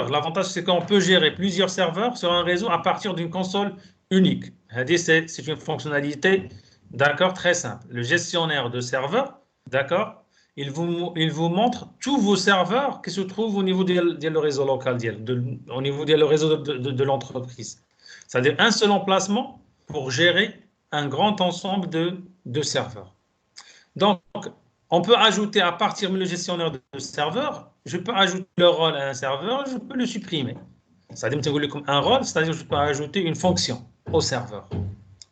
l'avantage, c'est qu'on peut gérer plusieurs serveurs sur un réseau à partir d'une console unique. C'est une fonctionnalité, d'accord, très simple. Le gestionnaire de serveurs, d'accord, il vous montre tous vos serveurs qui se trouvent au niveau du réseau local, au niveau du réseau de l'entreprise. C'est-à-dire un seul emplacement pour gérer un grand ensemble de serveurs. Donc, on peut ajouter à partir du gestionnaire de serveur, je peux ajouter le rôle à un serveur, je peux le supprimer. C'est-à-dire comme un rôle, c'est-à-dire que je peux ajouter une fonction au serveur.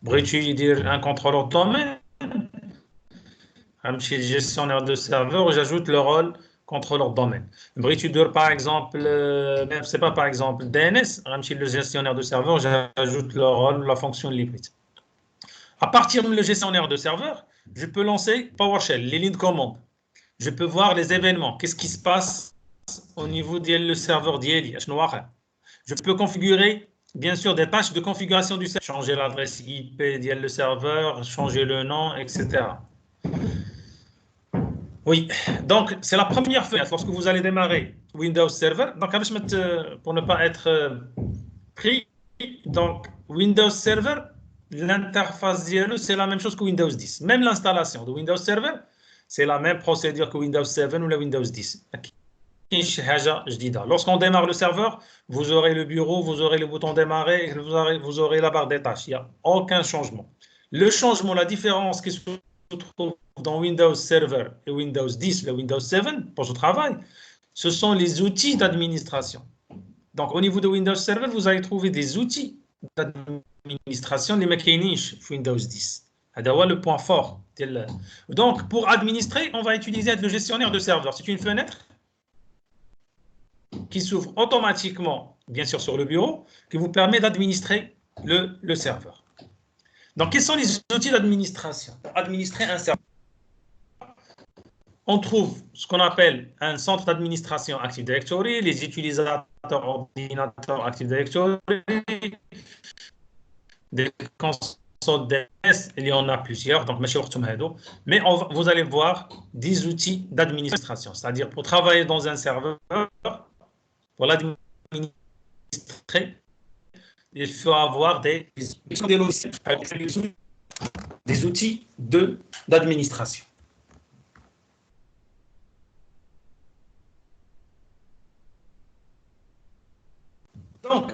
Pour utiliser un contrôleur de domaine, chez le gestionnaire de serveur, j'ajoute le rôle contrôleur de domaine. Britudor, par exemple, même c'est pas par exemple DNS, le gestionnaire de serveur, j'ajoute le rôle, la fonction limit. À partir du gestionnaire de serveur, je peux lancer PowerShell, les lignes de commande. Je peux voir les événements, qu'est-ce qui se passe au niveau du serveur d'IELI. Je peux configurer, bien sûr, des tâches de configuration du serveur, changer l'adresse IP du serveur, changer le nom, etc. Oui, donc c'est la première fenêtre lorsque vous allez démarrer Windows Server. Donc, pour ne pas être pris, donc Windows Server, l'interface c'est la même chose que Windows 10. Même l'installation de Windows Server, c'est la même procédure que Windows 7 ou la Windows 10. Lorsqu'on démarre le serveur, vous aurez le bureau, vous aurez le bouton démarrer, vous aurez la barre des tâches. Il n'y a aucun changement. Le changement, la différence qui se trouve dans Windows Server et Windows 10 et Windows 7 pour ce travail, ce sont les outils d'administration. Donc, au niveau de Windows Server, vous allez trouver des outils d'administration, les mécaniques Windows 10. C'est le point fort. Donc, pour administrer, on va utiliser le gestionnaire de serveur. C'est une fenêtre qui s'ouvre automatiquement, bien sûr sur le bureau, qui vous permet d'administrer le serveur. Donc, quels sont les outils d'administration pour administrer un serveur? On trouve ce qu'on appelle un centre d'administration Active Directory, les utilisateurs ordinateurs Active Directory, des consoles DS, il y en a plusieurs, donc mais vous allez voir des outils d'administration, c'est-à-dire pour travailler dans un serveur, pour l'administrer, il faut avoir des outils d'administration. Donc,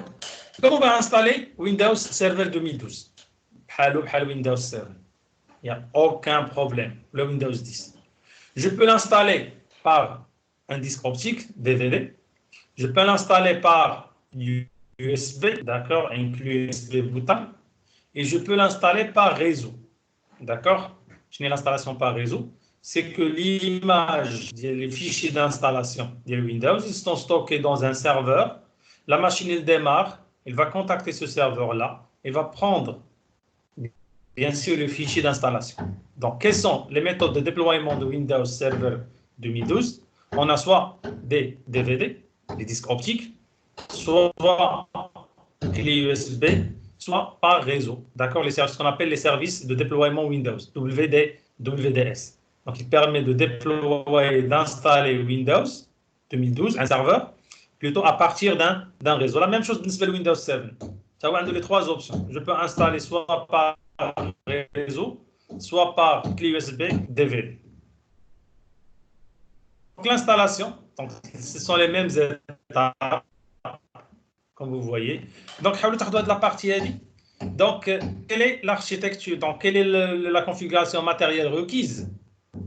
comment on va installer Windows Server 2012? Windows Server. Il n'y a aucun problème. Le Windows 10. Je peux l'installer par un disque optique, DVD. Je peux l'installer par USB, d'accord, inclus USB bouton. Et je peux l'installer par réseau. D'accord? Je n'ai l'installation par réseau. C'est que l'image, les fichiers d'installation de Windows, ils sont stockés dans un serveur. La machine, elle démarre. Elle va contacter ce serveur-là. Elle va prendre, bien sûr, le fichier d'installation. Donc, quelles sont les méthodes de déploiement de Windows Server 2012? On a soit des DVD, des disques optiques, soit clé USB, soit par réseau. D'accord? Ce qu'on appelle les services de déploiement Windows, WDS. Donc, il permet de déployer, d'installer Windows 2012, un serveur, plutôt à partir d'un réseau. La même chose pour Windows 7. Ça va les trois options. Je peux installer soit par réseau, soit par clé USB, DVD. Donc, l'installation, ce sont les mêmes étapes, comme vous voyez. Donc, de la partie ADI. Donc, quelle est l'architecture? Donc, quelle est la configuration matérielle requise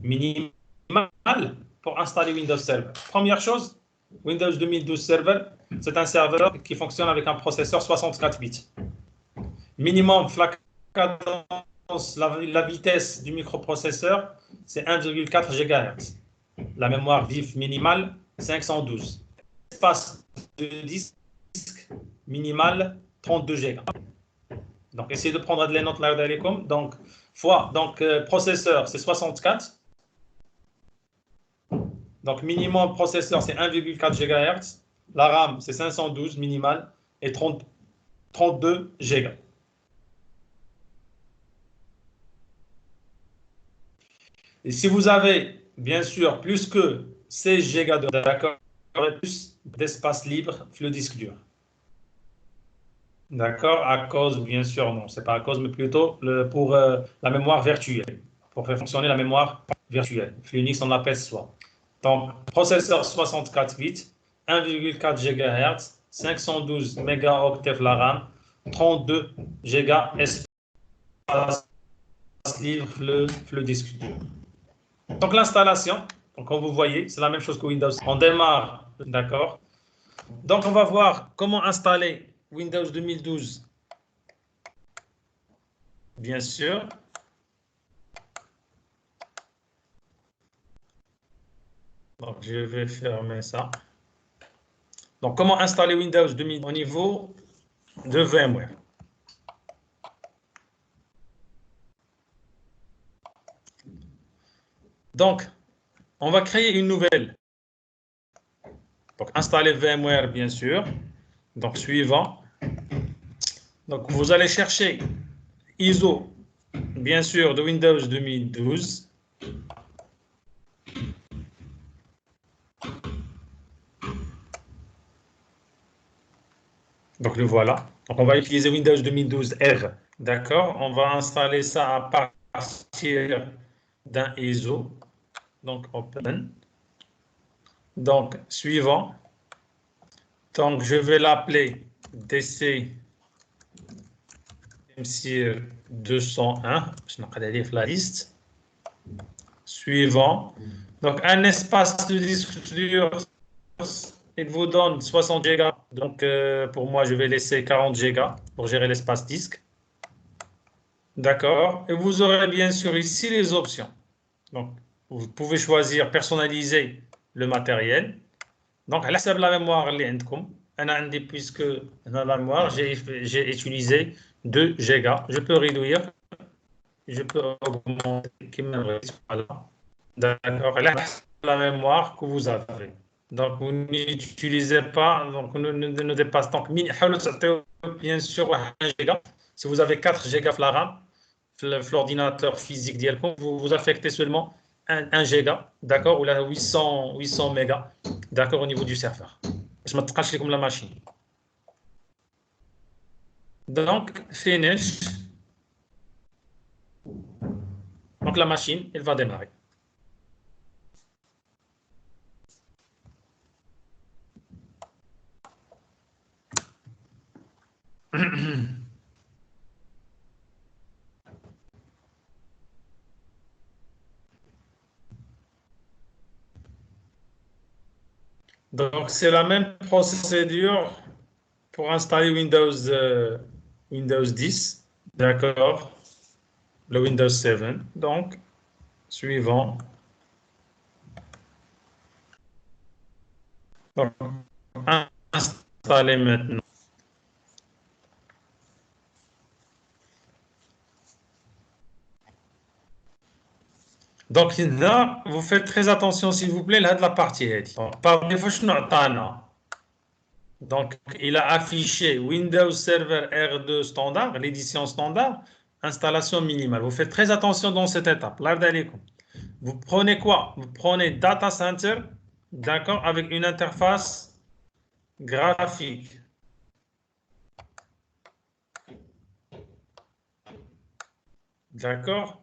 minimale pour installer Windows Server? Première chose, Windows 2012 Server, c'est un serveur qui fonctionne avec un processeur 64 bits. Minimum, la cadence, la vitesse du microprocesseur, c'est 1,4 GHz. La mémoire vive minimale, 512. L'espace de disque minimal, 32 Go. Donc, essayez de prendre de les notes là. Donc, processeur, c'est 64. Donc, minimum processeur, c'est 1,4 GHz. La RAM, c'est 512 minimal et 32 Go. Et si vous avez, bien sûr, plus que 16 Go d'accord, plus d'espace libre sur le disque dur. D'accord, à cause, bien sûr, non, c'est pas à cause, mais plutôt pour la mémoire virtuelle, pour faire fonctionner la mémoire virtuelle. Unix, on l'appelle SWA. Donc, processeur 64 bits, 1,4 GHz, 512 mégaoctets la RAM, 32 Go espace libre le disque dur. Donc, l'installation, comme vous voyez, c'est la même chose que Windows. On démarre, d'accord. Donc, on va voir comment installer Windows 2012. Bien sûr. Donc, je vais fermer ça. Donc, comment installer Windows 2000 au niveau de VMware? Donc, on va créer une nouvelle. Donc, installer VMware, bien sûr. Donc, suivant. Donc, vous allez chercher ISO, bien sûr, de Windows 2012. Donc, le voilà. Donc, on va utiliser Windows 2012 R. D'accord? On va installer ça à partir d'un ISO. Donc, Open. Donc, suivant. Donc, je vais l'appeler DC MCIR 201. Je vais la liste. Suivant. Donc, un espace de disque dur, il vous donne 60 Go. Donc, pour moi, je vais laisser 40 Go pour gérer l'espace disque. D'accord. Et vous aurez bien sûr ici les options. Donc, vous pouvez choisir personnaliser le matériel. Donc, à la mémoire, puisque dans la mémoire, j'ai utilisé 2 Go. Je peux réduire, je peux augmenter. Voilà. D'accord. La mémoire que vous avez. Donc, vous n'utilisez pas, donc ne dépasse donc bien sûr 1 Go. Si vous avez 4 Go la RAM, l'ordinateur physique vous affectez seulement 1 giga, d'accord, ou là 800 mégas, d'accord, au niveau du serveur. Je me comme la machine. Donc, finish. Donc, la machine, elle va démarrer. Donc, c'est la même procédure pour installer Windows 10, d'accord, le Windows 7. Donc, suivant. Donc, installer maintenant. Donc là, vous faites très attention s'il vous plaît, là de la partie. Donc, par défaut, donc, il a affiché Windows Server R2 standard, l'édition standard, installation minimale. Vous faites très attention dans cette étape. Là, vous prenez quoi? Vous prenez Data Center, d'accord, avec une interface graphique. D'accord?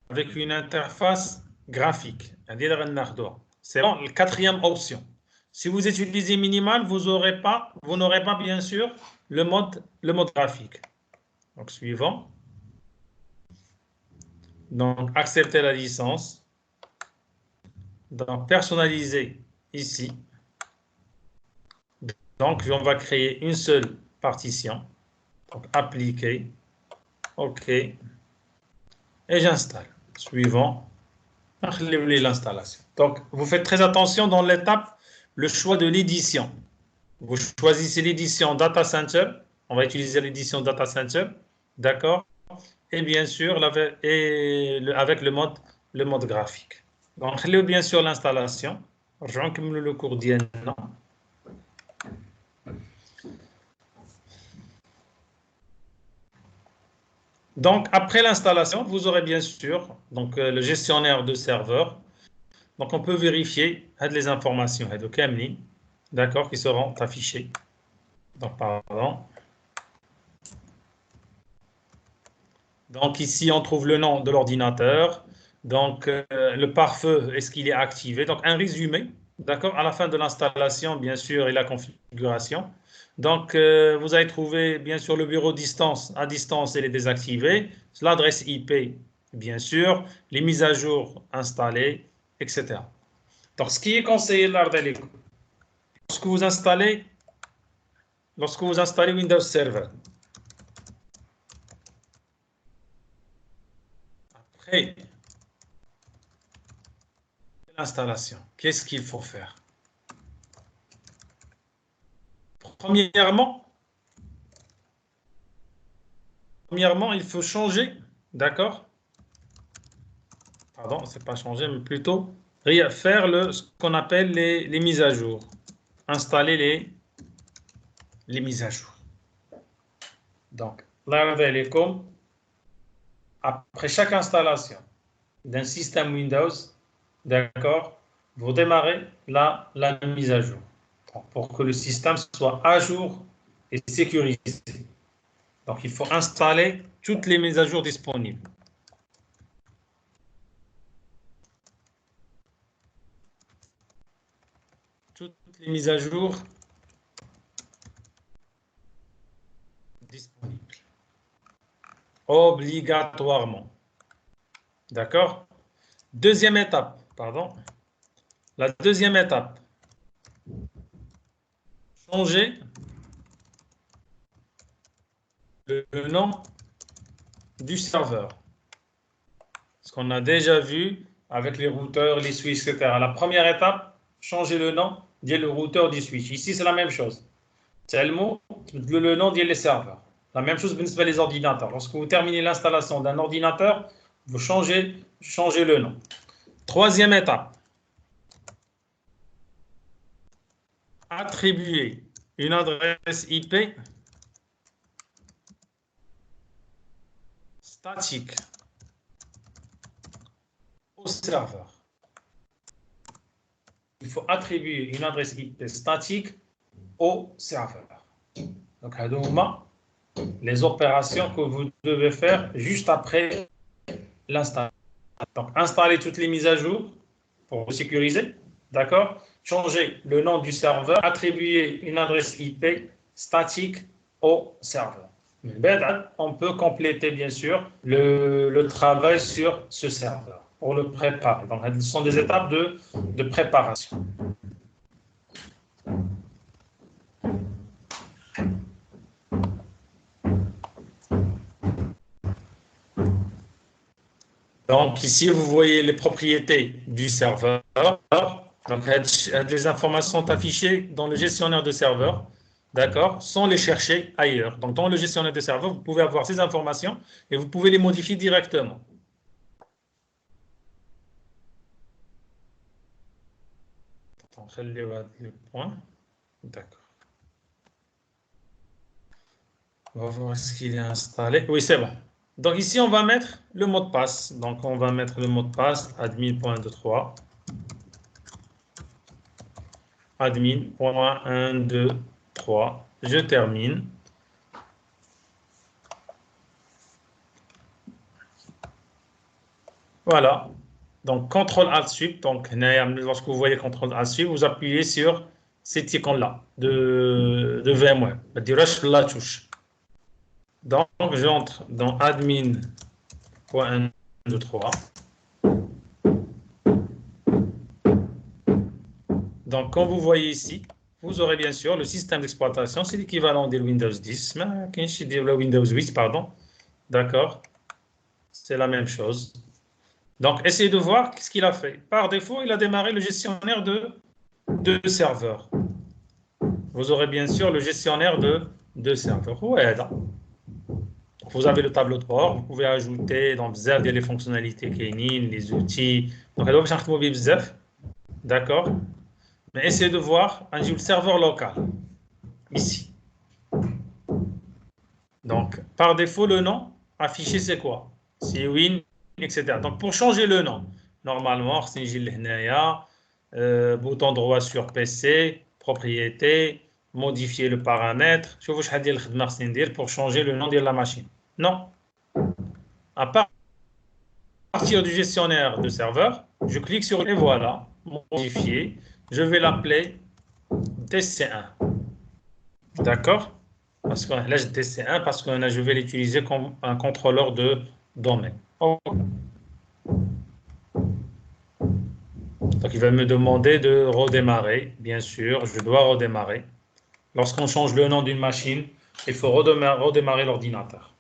Avec une interface graphique. C'est bon, la quatrième option. Si vous utilisez minimal, vous n'aurez pas bien sûr le mode graphique. Donc, suivant. Donc, accepter la licence. Donc, personnaliser ici. Donc, on va créer une seule partition. Donc, appliquer. OK. Et j'installe. Suivant. L'installation. Donc, vous faites très attention dans l'étape, le choix de l'édition. Vous choisissez l'édition Data Center. On va utiliser l'édition Data Center. D'accord? Et bien sûr, avec le mode graphique. Donc, bien sûr l'installation. Je vais le cours d'INA. Donc, après l'installation, vous aurez bien sûr donc, le gestionnaire de serveur. Donc, on peut vérifier les informations d'accord, qui seront affichées. Donc, pardon. Donc, ici, on trouve le nom de l'ordinateur. Donc, le pare-feu, est-ce qu'il est activé? Donc, un résumé, d'accord, à la fin de l'installation, bien sûr, et la configuration. Donc, vous allez trouver, bien sûr, le bureau distance. À distance, elle est désactivée. L'adresse IP, bien sûr. Les mises à jour installées, etc. Donc, ce qui est conseillé, lorsque vous installez Windows Server, après l'installation. Qu'est-ce qu'il faut faire? Premièrement, il faut changer, d'accord? Pardon, c'est pas changer, mais plutôt faire ce qu'on appelle les mises à jour. Installer les mises à jour. Donc, là, après chaque installation d'un système Windows, d'accord, vous démarrez la mise à jour. Donc, pour que le système soit à jour et sécurisé. Donc, il faut installer toutes les mises à jour disponibles. Toutes les mises à jour disponibles. Obligatoirement. D'accord? Deuxième étape, pardon. La deuxième étape. Changer le nom du serveur. Ce qu'on a déjà vu avec les routeurs, les switches, etc. La première étape, changer le nom le routeur du switch. Ici, c'est la même chose. C'est le nom les serveurs. La même chose pour les ordinateurs. Lorsque vous terminez l'installation d'un ordinateur, vous changez le nom. Troisième étape. Attribuer une adresse IP statique au serveur. Il faut attribuer une adresse IP statique au serveur. Donc, les opérations que vous devez faire juste après l'installation. Donc, installer toutes les mises à jour pour vous sécuriser, d'accord? Changer le nom du serveur, attribuer une adresse IP statique au serveur. On peut compléter, bien sûr, le travail sur ce serveur pour le préparer. Donc, ce sont des étapes de préparation. Donc, ici, vous voyez les propriétés du serveur. Donc, les informations sont affichées dans le gestionnaire de serveur, d'accord, sans les chercher ailleurs. Donc, dans le gestionnaire de serveur, vous pouvez avoir ces informations et vous pouvez les modifier directement. Le point. D'accord. On va voir ce qu'il est installé. Oui, c'est bon. Donc, ici, on va mettre le mot de passe. Donc, on va mettre le mot de passe admin.123. Admin.123. Je termine. Voilà. Donc, CTRL-ALT-SUB. Donc, lorsque vous voyez CTRL-ALT-SUB, vous appuyez sur cet icône-là de VMware. La touche. Donc, j'entre dans admin.123. Donc, comme vous voyez ici, vous aurez bien sûr le système d'exploitation. C'est l'équivalent de Windows 10. Mais Windows 8, pardon. D'accord. C'est la même chose. Donc, essayez de voir ce qu'il a fait. Par défaut, il a démarré le gestionnaire de serveurs. Vous aurez bien sûr le gestionnaire de serveurs. Ouais, vous avez le tableau de bord. Vous pouvez ajouter dans Bzaf les fonctionnalités Kenin, les outils. Donc, il doit mobile Bzaf. D'accord. Mais essayez de voir le serveur local. Ici. Donc, par défaut, le nom affiché, c'est quoi? C'est Win, etc. Donc, pour changer le nom, normalement, c'est bouton droit sur PC, propriété, modifier le paramètre. Je vous dire pour changer le nom de la machine. Non. À partir du gestionnaire de serveur, je clique sur et voilà, modifier. Je vais l'appeler TC1. D'accord? Parce que là, TC1 parce que je vais l'utiliser comme un contrôleur de domaine. Donc, il va me demander de redémarrer. Bien sûr, je dois redémarrer. Lorsqu'on change le nom d'une machine, il faut redémarrer l'ordinateur.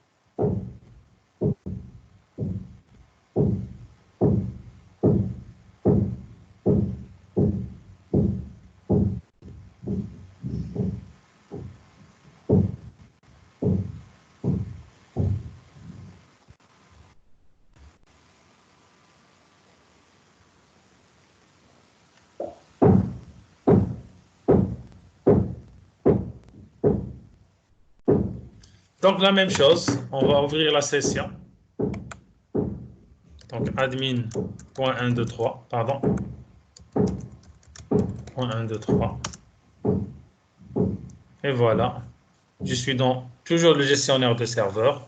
Donc, la même chose, on va ouvrir la session. Donc, admin.123, pardon. .123. Et voilà. Je suis dans toujours le gestionnaire de serveur.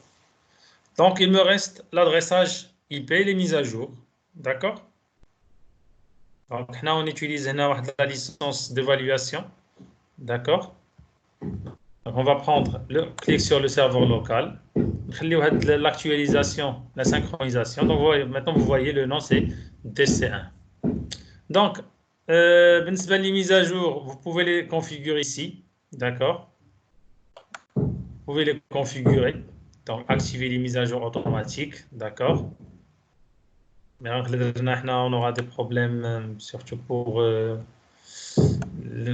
Donc, il me reste l'adressage IP, les mises à jour. D'accord? Donc, là, on utilise la licence d'évaluation. D'accord? Donc, on va prendre le clic sur le serveur local. L'actualisation, la synchronisation. Donc, maintenant, vous voyez, le nom, c'est DC1. Donc, les mises à jour, vous pouvez les configurer ici. D'accord? Vous pouvez les configurer. Donc, activer les mises à jour automatiques. D'accord? Mais on aura des problèmes, surtout pour le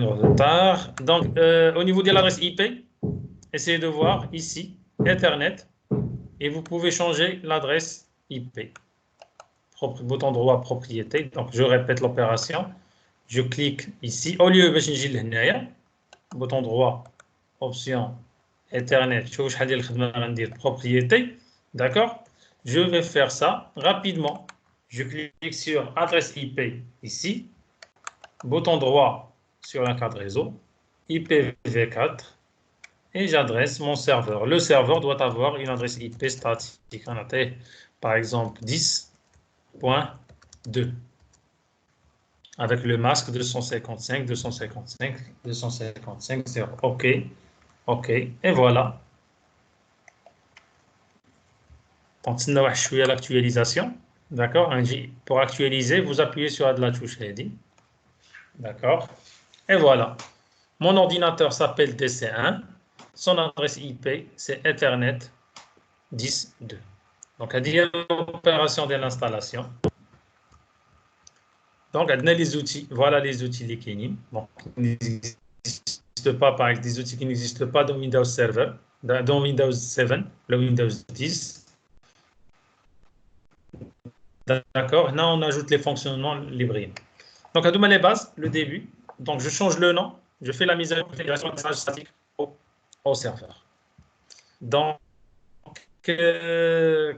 retard. Donc, au niveau de l'adresse IP, essayez de voir ici, Ethernet, et vous pouvez changer l'adresse IP. Bouton droit propriété. Donc, je répète l'opération. Je clique ici. Au lieu de bouton droit, option Ethernet, propriété. D'accord? Je vais faire ça rapidement. Je clique sur adresse IP ici. Bouton droit sur la carte réseau. IPv4. Et j'adresse mon serveur. Le serveur doit avoir une adresse IP statique. On a par exemple 10.2 avec le masque 255, 255, 255, 0. OK, OK, et voilà. Donc, c'est l'actualisation. D'accord? Pour actualiser, vous appuyez sur la touche Heading. D'accord? Et voilà. Mon ordinateur s'appelle DC1. Son adresse IP, c'est Ethernet 10.2. Donc, il y a l'opération de l'installation. Donc, on a les outils. Voilà les outils Likini. Bon, qui n'existent pas, par exemple, des outils qui n'existent pas dans Windows Server, dans Windows 7, le Windows 10. D'accord. Là, on ajoute les fonctionnements librés. Donc, à les bases, le début. Donc, je change le nom. Je fais la mise à jour de message statique au serveur. Donc, je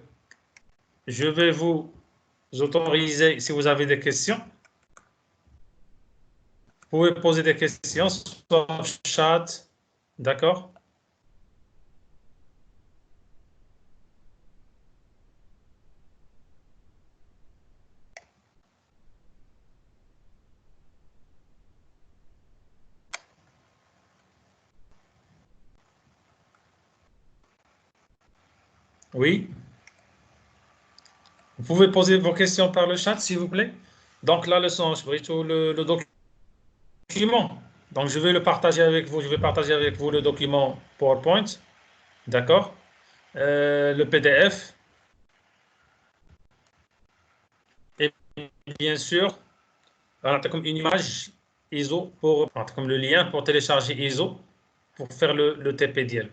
vais vous autoriser, si vous avez des questions, vous pouvez poser des questions sur le chat. D'accord? Oui. Vous pouvez poser vos questions par le chat, s'il vous plaît. Donc, la leçon, le document. Donc, je vais le partager avec vous. Je vais partager avec vous le document PowerPoint. D'accord? Le PDF. Et bien sûr, comme une image ISO, comme le lien pour télécharger ISO pour faire le TPDL.